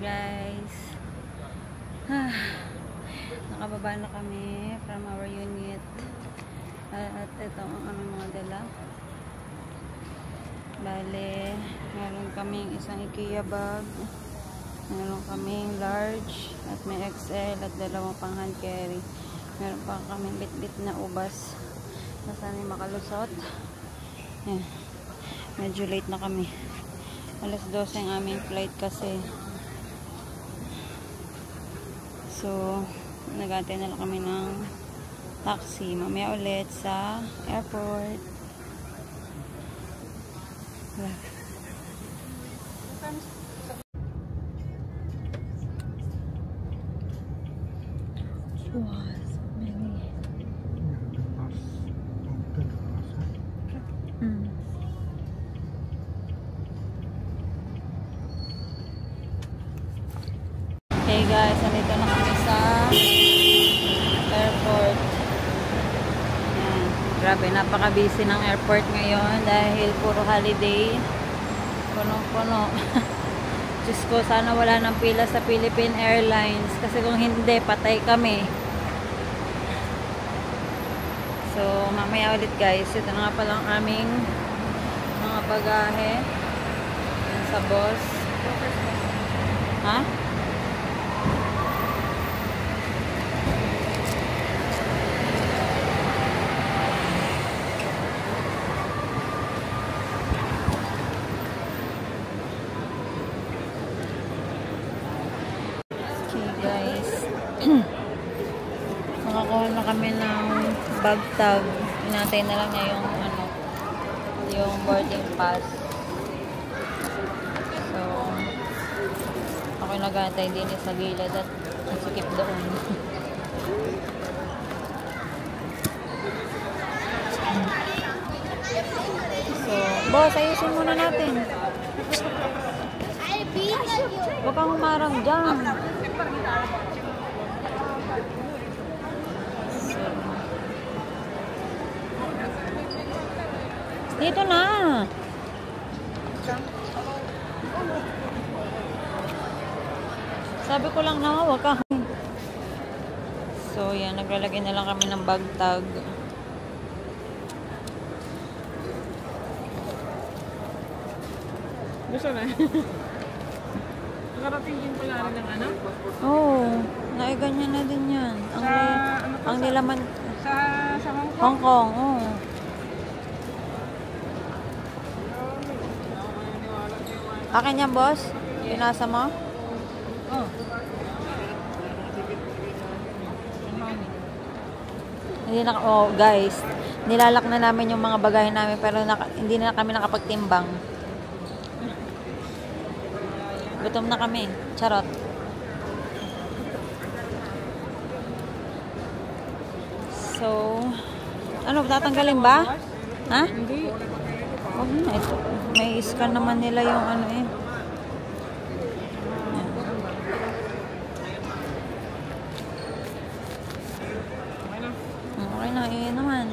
guys. Nakababa na kami from our unit. At ito ang aming mga dala. Bale, meron kaming isang IKEA bag. Meron kaming large at may XL at dalawang pang hand carry. Meron pa kaming bit-bit na ubas na sana makalusot. Ayan. Medyo late na kami. Alas 12 ang aming flight kasi. So, nag-aantay na lang kami ng taxi. Mamaya ulit sa airport. Wow, so many. Okay guys, nandito na kami sa airport. Ayan. Grabe, napaka-busy ng airport ngayon dahil puro holiday. Puno-puno. Diyos ko, sana wala nang pila sa Philippine Airlines kasi kung hindi, patay kami. So, mamaya ulit guys. Ito na nga pala ang aming mga bagahe. Yan sa boss. Ha? Nakakuha na kami ng bag tag. Inatay na lang niya yung yung boarding pass. So, ako nag-aantay din sa gilid at nasikip doon. So, boss, ayusin muna natin. Huwag kang humarang dyan. Dito na. Sabi ko lang na huwag ka. So, yan. Naglalagay na lang kami ng bag tag. Gusto na. Nakarating din pala rin ng ano? Oo. Naiganyan na din yan. Ang nilaman. Sa Hong Kong? Hong Kong, oo. Akin yan, boss? Pinasa mo? Oo. Hindi na, oh, guys. Nilalak na namin yung mga bagahe namin pero hindi na kami nakapagtimbang. Gutom na kami. Charot. So, ano, tatanggalin ba? Ha? Hindi. Huwag na. Ito. May scan naman nila yung ano eh. Okay na. Eh naman.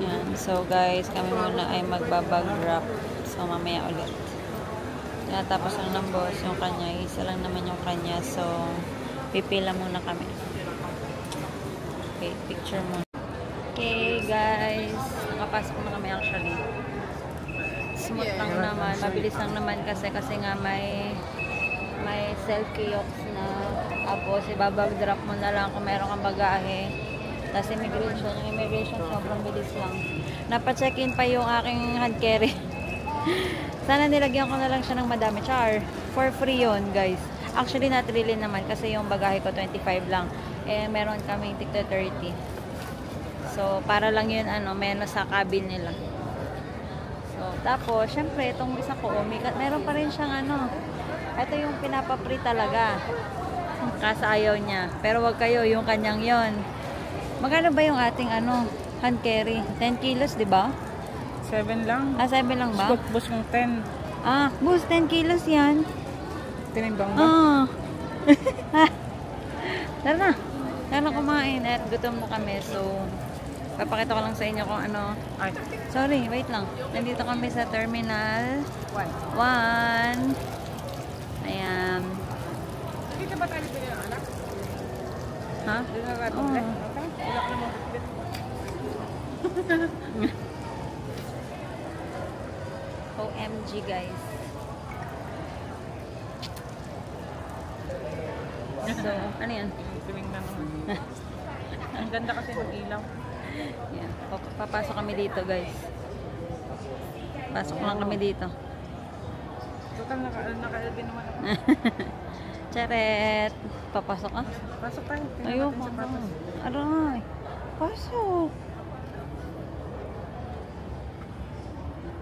Yan. So guys, kami muna ay magbabag wrap. So mamaya ulit. Tapos lang ng boss yung kanya. Isa lang naman yung kanya. So, pipila muna kami. Okay, picture muna. Okay, guys. Nakapasok na kami actually. Smooth lang naman. Mabilis lang naman kasi nga may self-kiosk na. Tapos, ibabag drop mo na lang kung meron kang bagahe. Tapos, immigration. Yung immigration, sobrang bilis lang. Napa-check-in pa yung aking hand carry. Sana nilagyan ko na lang siya ng madami. Char. For free yun, guys. Actually, not really naman kasi yung bagahe ko 25 lang. Eh, meron kaming tigta 30. So, para lang yun, meron sa cabin nila. So, tapos, syempre, itong isa ko, meron pa rin siyang ito yung pinapa-free talaga. Kasi ayaw niya. Pero wag kayo, yung kanyang yon. Magkano ba yung ating hand carry? 10 kilos, di ba? 7 lang. 7 lang ba? Bus mong 10. Bus, 10 kilos yan. Tinimbang ba? Tara na. Sana kumain at gutom na kami. So, papakita ko lang sa inyo kung ano. Ay, Sorry, wait lang. Nandito kami sa Terminal 1. 1. Ayan. Dito ba tayo pili ng anak? Ha? Dito na tayo Oo. pili. Okay. Wala ka naman pili. OMG, guys. So, ano yan? Tuming na naman. Ang ganda kasi ng ilaw. Yan. Papasok kami dito, guys. Pasok lang kami dito. Total, naka-LB naman ako. Charet! Papasok ka? Pasok tayo. Tingnan Ayoko natin sa na. patas. Aray! Pasok!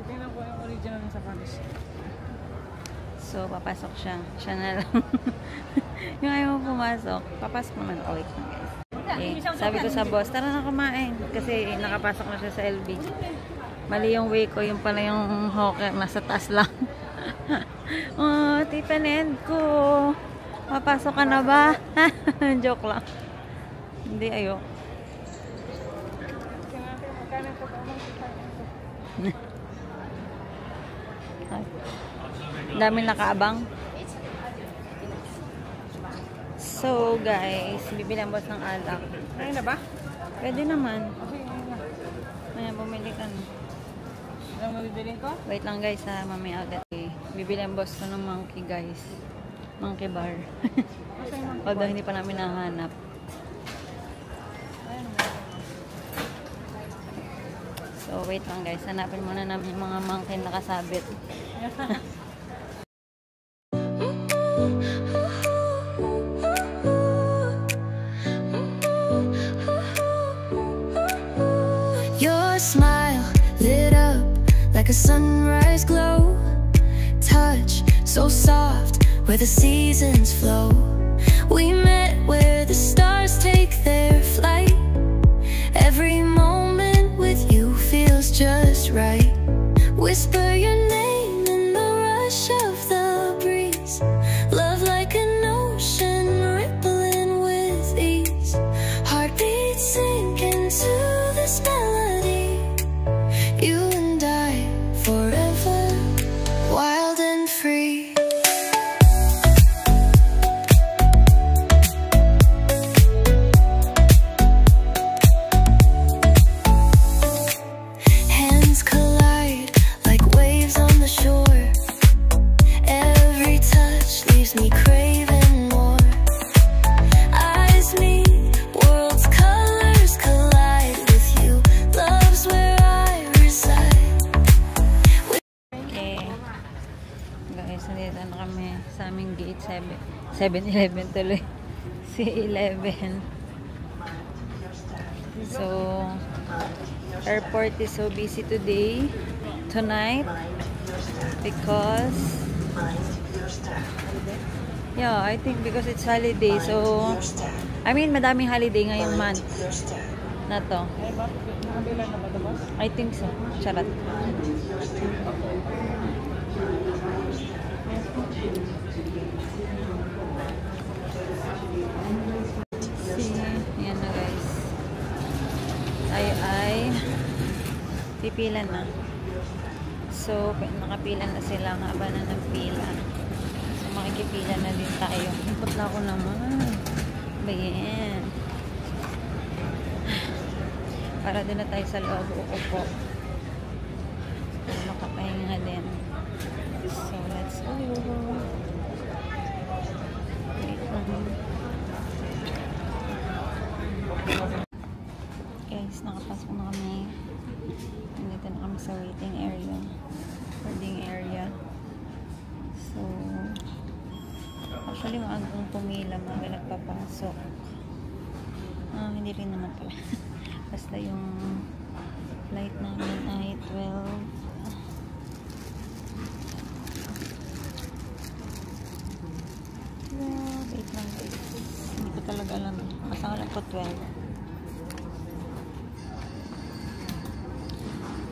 Tingnan ko yung original ng sapatos. So, papasok siya. Siya na lang. Yung ayaw mo pumasok, papasok naman. Oh, wait lang, guys. Okay. Sabi ko sa boss, tara na kumain. Kasi nakapasok na siya sa LB. Mali yung way ko, yung pala yung hawker, nasa taas lang. Oh, tipanen ko. Papasok ka na ba? Joke lang. Hindi, ayok. Tingnan natin magkano ito. Dami nakaabang. So, guys, bibili ang boss ng alak. Ayun na ba? Pwede naman. Okay, ayun na. Maya, bumili ka na. Anong mabibilin ko? Wait lang, guys, ha. Mamaya ulit. Bibili ang boss ko ng monkey, guys. Monkey bar. Kasi yung Although hindi pa namin nahanap. So, wait lang, guys. Hanapin muna namin yung mga monkey na nakasabit. Your smile lit up like a sunrise glow. Touch so soft where the seasons flow. We met where the stars take their flight. Every moment with you feels just right. Whisper your name in the rush of the breeze. Love like an ocean rippling with ease. Heartbeats sink into this melody. You and I forever, wild and free. Hands collide like waves on the shore. Every touch leaves me craving more. Eyes meet, worlds colors collide with you. Love's where I reside. Okay. Guys, nandito na kami sa aming gate 7-Eleven tuloy. C11. So, airport is so busy tonight, because, yeah, I think because it's holiday. So, I mean, madaming holiday ngayong month na to. Ay ba? Nakabila na ba ito, boss? I think so. Charot. Yan na, guys. Ay pipila na. So, nakapila na sila. Haba na ng pila. So, makikipila na din tayo. Ipot na ako naman. Bayan. Para doon na tayo sa loob. Uupo. Para makapahinga din. So, let's go. Wait lang. Guys, nakapasok na kami. Nandito na kami sa waiting area. Boarding area. So, actually, maagang pumila. Maaga nagpapasok. Hindi rin naman pala. Basta yung flight namin ay 12. Wait lang, guys. Hindi ko talaga alam. Basta ko lang po 12.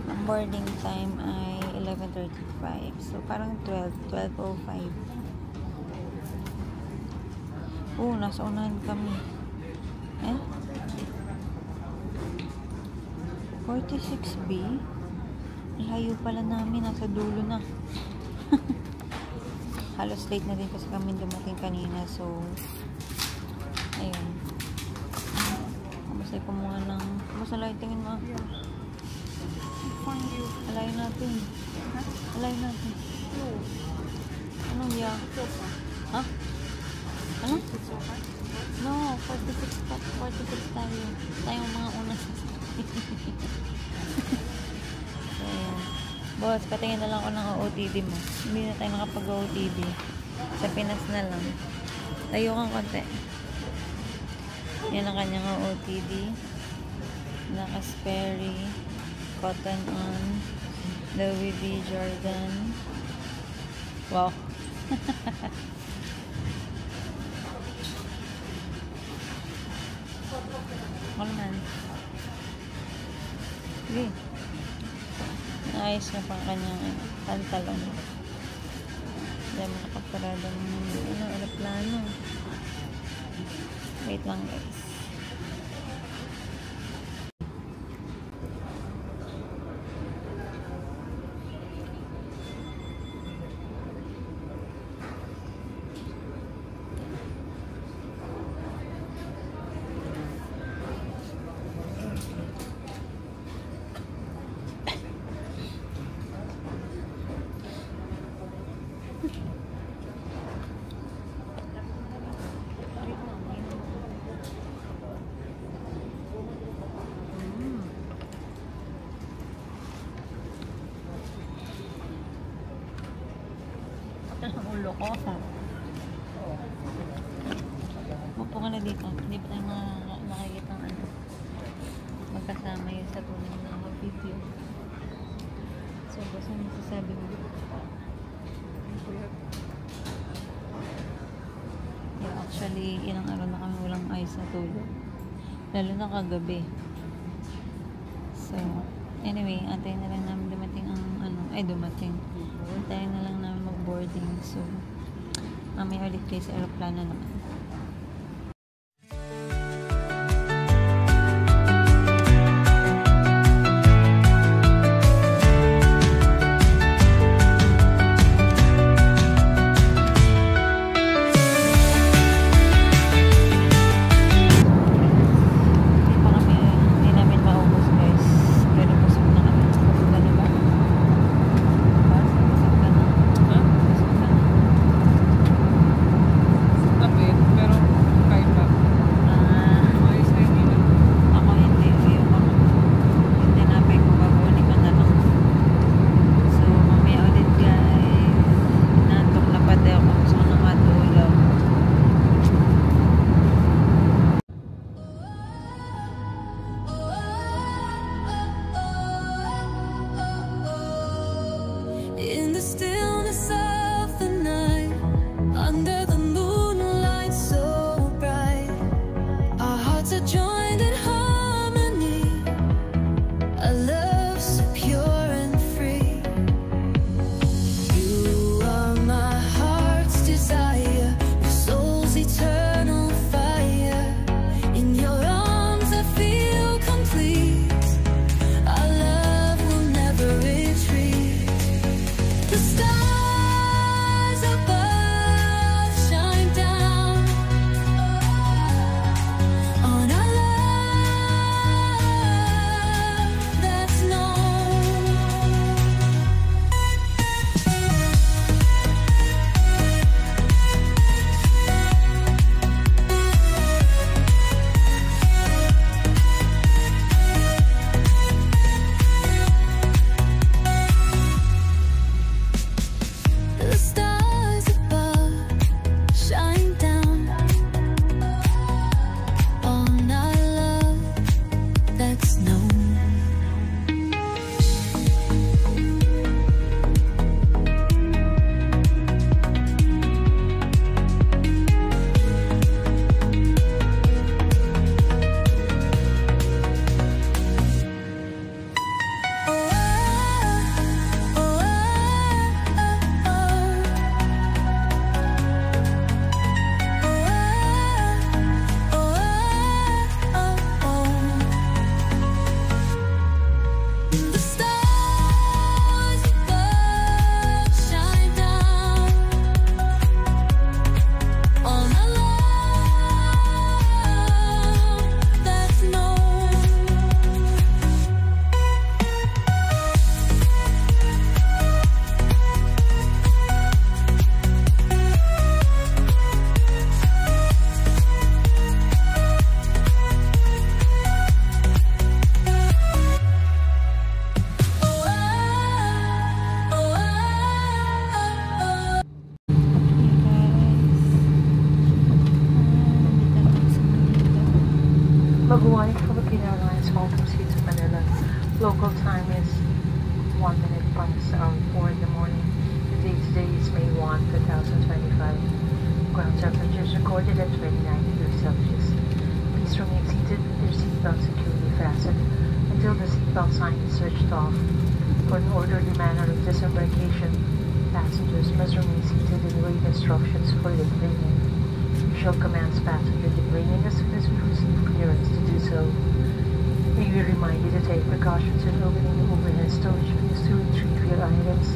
Ang boarding time ay 11:35. So, parang 12:05. Nasa unahan kami. Eh? 46B? Layo pala namin. Nasa dulo na. Halos late na din kasi kami dumating kanina. So, ayun. Kamusta po mga ng... Kamusta lang tingin mo? Alayin natin. Alayin natin. Anong yeah? Ha? Ano? No, 46 tayo. Tayong mga una sa so, boss, patingin na lang ako ng OOTD mo. Hindi na tayo makapag-OOTD. Sa Pinas na lang. Tayo kang konti. Yan ang kanyang OOTD. Naka-Sperry. Cotton on. Louis V. Jordan. Wow. Ako naman. Sige. Naayos na pa kanyang pantalon. Hindi mo nakaparada ng aeroplano. Wait lang guys. Ang ulo ko. Mupo ka na dito. Hindi pa tayo makikita ang ano. Magkasama yun sa tunay na video. So, basta ano masasabi mo? Yeah, actually, ilang araw na kami walang ayos na tulog. Lalo na kagabi. So, anyway, antayin na lang namin dumating ang ano, ay dumating. Antayin na lang namin mag-boarding. So, mamaya ulit kayo sa aeroplano naman. In the stillness of the night, under the moonlight so bright, our hearts are joined in harmony, a love so pure and free. You are my heart's desire, your soul's eternal fire. In your arms I feel complete, our love will never retreat. The stars above shine down on our love Maguay, Philippine Airlines, Hong Kong to Manila. Local time is 1 minute past 4 in the morning. The date today is May 1, 2025. Ground temperature is recorded at 29 degrees Celsius. Please remain seated with your seatbelt securely fastened until the seatbelt sign is switched off. For an orderly manner of disembarkation, passengers must remain seated and await instructions for deplaning. We shall commence passenger deplaning as soon as we receive clearance to do so. May we remind you to take precautions in opening the overhead storage bins to retrieve your items,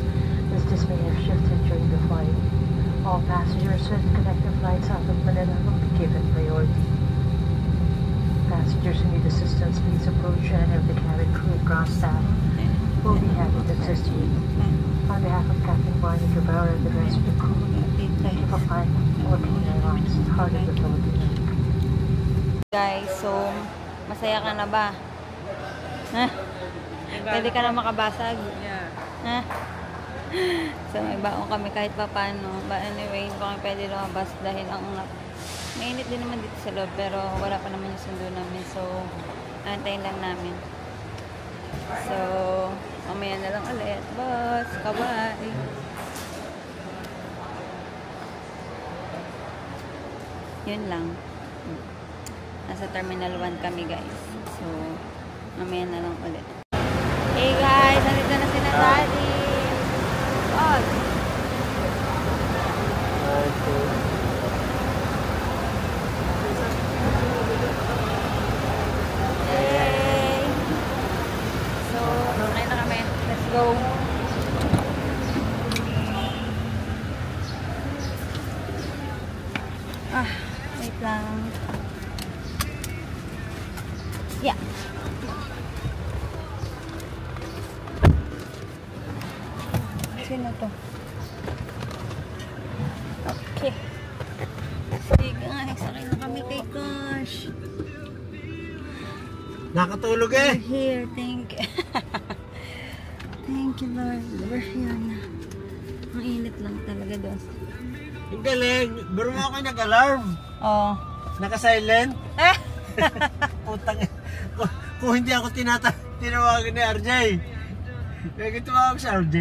as this may have shifted during the flight. All passengers with connecting flights out of Manila will be given priority. Passengers who need assistance, please approach any of the cabin crew and ground staff. We'll be happy to assist you. On behalf of Captain Barney Guevara and the rest of the crew, thank you for flying Philippine Airlines, heart of the Philippines. Guys, so masaya ka na ba? Ha? Pwede ka na makabasag? Yeah. Ha? So may baon kami kahit pa paano. But anyway, hindi kami pwede lumabas dahil ang mainit din naman dito sa loob, pero wala pa naman yung sundo namin. So, antayin lang namin. So, mamaya na lang ulit. Boss, kabay! Yun lang. Nasa Terminal 1 kami, guys. So, mamaya na lang ulit. Hey guys, nandito na sila Daddy! Boss! Hey! So, nakay na kami. Let's go! Wait lang. Yeah. Sino to? Okay. Sige nga, sakay na kami kay Gosh. Nakatulog eh. We're here, thank you. Thank you, Lord. We're here na. Ang init lang talaga doon. Ang galing. Baro mo ako nag-alarm. Oh. Naka-silent. Putang. Kung hindi ako tinawagan ni RJ. Kaya tumawag si RJ.